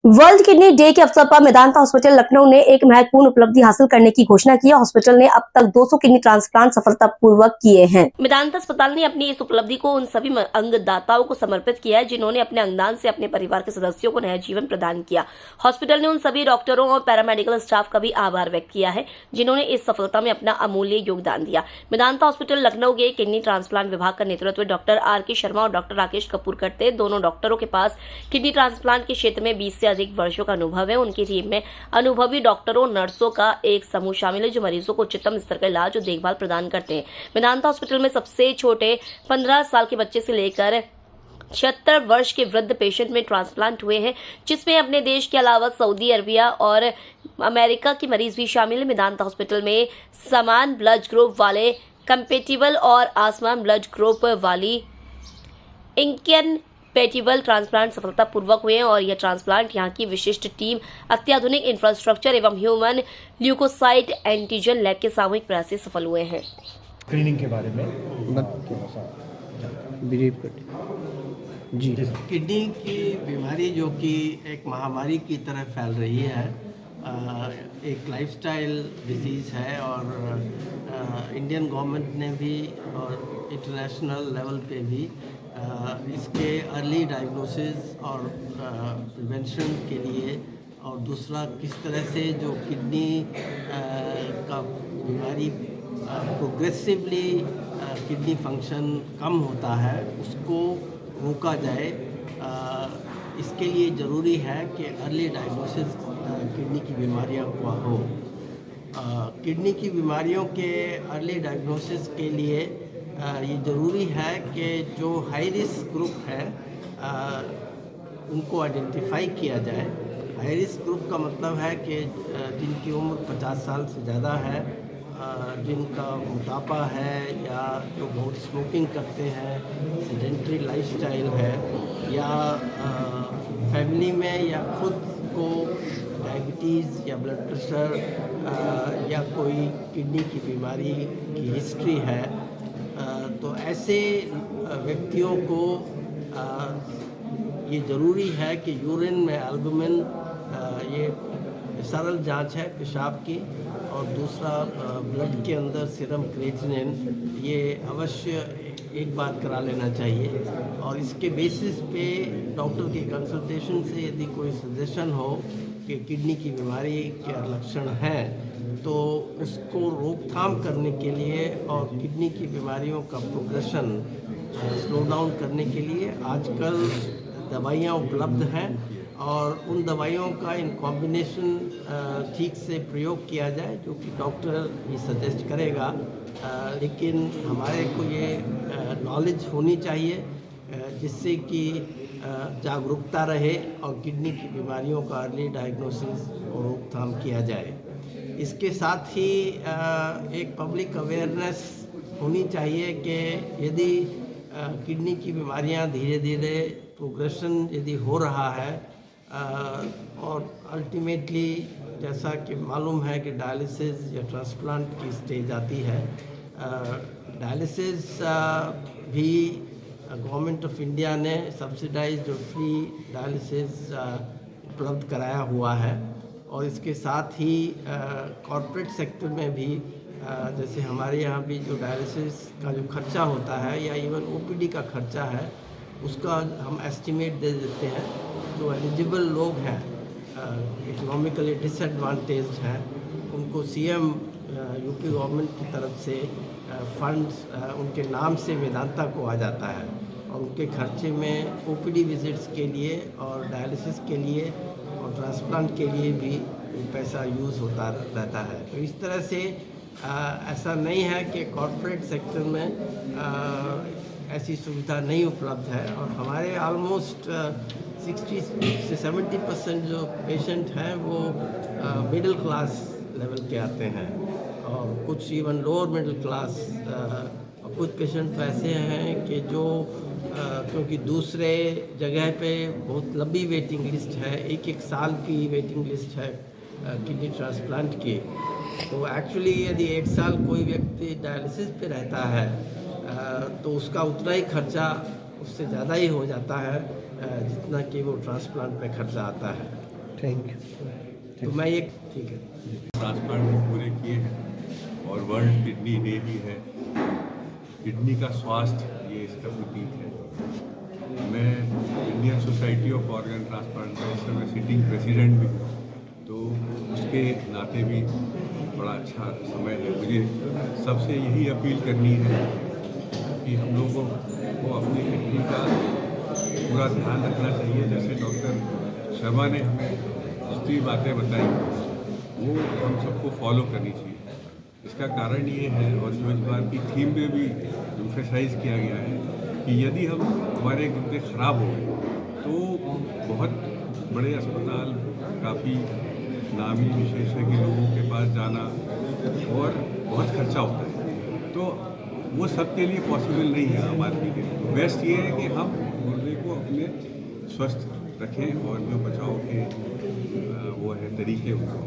World kidney day के अवसर पर मेदांता हॉस्पिटल लखनऊ ने एक महत्वपूर्ण उपलब्धि हासिल करने की घोषणा की है। हॉस्पिटल ने अब तक 200 किडनी ट्रांसप्लांट सफलतापूर्वक किए हैं। मेदांता अस्पताल ने अपनी इस उपलब्धि को उन सभी अंगदाताओं को समर्पित किया है जिन्होंने अपने अंगदान से अपने परिवार के सदस्यों को नया जीवन प्रदान किया। हॉस्पिटल ने उन सभी डॉक्टरों और पैरामेडिकल स्टाफ का भी आभार व्यक्त किया है जिन्होंने इस सफलता में अपना अमूल्य योगदान दिया। मेदांता हॉस्पिटल लखनऊ के किडनी ट्रांसप्लांट विभाग का नेतृत्व डॉक्टर आर.के. शर्मा और डॉक्टर राकेश कपूर करते। दोनों डॉक्टरों के पास किडनी ट्रांसप्लांट के क्षेत्र में 20 से अधिक वर्षों का अनुभव है। उनकी टीम में अनुभवी डॉक्टरों, नर्सों का एक समूह शामिल है जो मरीजों को उच्चतम स्तर का इलाज और देखभाल प्रदान करते हैं। मेदांता हॉस्पिटल में सबसे छोटे 15 साल के बच्चे से लेकर 76 वर्ष के वृद्ध पेशेंट में ट्रांसप्लांट हुए हैं, जिसमें अपने देश के अलावा सऊदी अरबिया और अमेरिका के मरीज भी शामिल हैं। मेदांता हॉस्पिटल में समान ब्लड ग्रुप वाले, कंपेटिबल और आसमान ब्लड ग्रुप वाली इनकम्पैटिबल ट्रांसप्लांट सफलतापूर्वक हुए हैं और यह ट्रांसप्लांट यहाँ की विशिष्ट टीम, अत्याधुनिक इंफ्रास्ट्रक्चर एवं ह्यूमन ल्यूकोसाइट एंटीजन लैब के सामूहिक प्रयास से सफल हुए हैं। स्क्रीनिंग के बारे में ब्रीफ जी। किडनी की बीमारी जो कि एक महामारी की तरह फैल रही है, एक लाइफस्टाइल डिजीज़ है और इंडियन गवर्नमेंट ने भी और इंटरनेशनल लेवल पे भी इसके अर्ली डायग्नोसिस और प्रिवेंशन के लिए और दूसरा किस तरह से जो किडनी का बीमारी प्रोग्रेसिवली किडनी फंक्शन कम होता है उसको रोका जाए, इसके लिए ज़रूरी है कि अर्ली डायग्नोसिस किडनी की बीमारियों का हो। किडनी की बीमारियों के अर्ली डायग्नोसिस के लिए ये ज़रूरी है कि जो हाई रिस्क ग्रुप है उनको आइडेंटिफाई किया जाए। हाई रिस्क ग्रुप का मतलब है कि जिनकी उम्र 50 साल से ज़्यादा है, जिनका मोटापा है या जो बहुत स्मोकिंग करते हैं, सेडेंटरी लाइफस्टाइल है या फैमिली में या खुद को डायबिटीज़ या ब्लड प्रेशर या कोई किडनी की बीमारी की हिस्ट्री है, तो ऐसे व्यक्तियों को ये ज़रूरी है कि यूरिन में एल्बुमिन, ये सरल जांच है पेशाब की, और दूसरा ब्लड के अंदर सीरम क्रिएटिनिन, ये अवश्य एक बार करा लेना चाहिए। और इसके बेसिस पे डॉक्टर की कंसल्टेशन से यदि कोई सजेशन हो कि किडनी की बीमारी के लक्षण हैं तो उसको रोकथाम करने के लिए और किडनी की बीमारियों का प्रोग्रेशन स्लो डाउन करने के लिए आजकल दवाइयाँ उपलब्ध हैं और उन दवाइयों का इन कॉम्बिनेशन ठीक से प्रयोग किया जाए जो कि डॉक्टर ही सजेस्ट करेगा। लेकिन हमारे को ये नॉलेज होनी चाहिए जिससे कि जागरूकता रहे और किडनी की बीमारियों का अर्ली डायग्नोसिस और रोकथाम किया जाए। इसके साथ ही एक पब्लिक अवेयरनेस होनी चाहिए कि यदि किडनी की बीमारियां धीरे धीरे प्रोग्रेशन यदि हो रहा है और अल्टीमेटली जैसा कि मालूम है कि डायलिसिस या ट्रांसप्लांट की स्टेज आती है, डायलिसिस भी गवर्नमेंट ऑफ इंडिया ने सब्सिडाइज्ड और फ्री डायलिसिस उपलब्ध कराया हुआ है। और इसके साथ ही कॉर्पोरेट सेक्टर में भी जैसे हमारे यहाँ भी जो डायलिसिस का जो खर्चा होता है या इवन ओपीडी का खर्चा है उसका हम एस्टिमेट दे देते हैं। जो एलिजिबल लोग हैं, इकोनॉमिकली डिसएडवांटेज्ड हैं, उनको सीएम यूपी गवर्नमेंट की तरफ से फंड्स उनके नाम से मेदांता को आ जाता है और उनके खर्चे में ओपीडी विजिट्स के लिए और डायलिसिस के लिए और ट्रांसप्लांट के लिए भी पैसा यूज़ होता रहता है। तो इस तरह से ऐसा नहीं है कि कॉर्पोरेट सेक्टर में ऐसी सुविधा नहीं उपलब्ध है और हमारे ऑलमोस्ट 60 से 70% जो पेशेंट हैं वो मिडिल क्लास लेवल के आते हैं और कुछ इवन लोअर मिडिल क्लास, और कुछ पेशेंट तो ऐसे हैं कि जो क्योंकि दूसरे जगह पे बहुत लंबी वेटिंग लिस्ट है, एक साल की वेटिंग लिस्ट है किडनी ट्रांसप्लांट की, तो एक्चुअली यदि एक साल कोई व्यक्ति डायलिसिस पे रहता है तो उसका उतना ही खर्चा उससे ज़्यादा ही हो जाता है जितना कि वो ट्रांसप्लांट पे खर्चा आता है। Thank you. तो मैं एक ठीक है ट्रांसप्लांट पूरे किए हैं और वर्ल्ड किडनी डे भी है। किडनी का स्वास्थ्य ये इसका प्रतीक है। मैं Indian society of organ transplantation में सिटिंग प्रेसिडेंट भी हूँ, तो उसके नाते भी बड़ा अच्छा समय है। मुझे सबसे यही अपील करनी है कि हम लोगों को अपनी किडनी का पूरा ध्यान रखना चाहिए। जैसे डॉक्टर शर्मा ने हमें जितनी बातें बताई वो हम सबको फॉलो करनी चाहिए। इसका कारण ये है, और जो इस बार की थीम में भी एम्फेसाइज किया गया है, कि यदि हम हमारे गुर्दे खराब हो गए तो बहुत बड़े अस्पताल, काफ़ी नामी विशेषज्ञ लोगों के पास जाना और बहुत खर्चा होता है, तो वो सबके लिए पॉसिबल नहीं है आम आदमी के लिए। बेस्ट ये है कि हम गुर्दे को अपने स्वस्थ रखें और जो बचाव के वो है तरीके उनको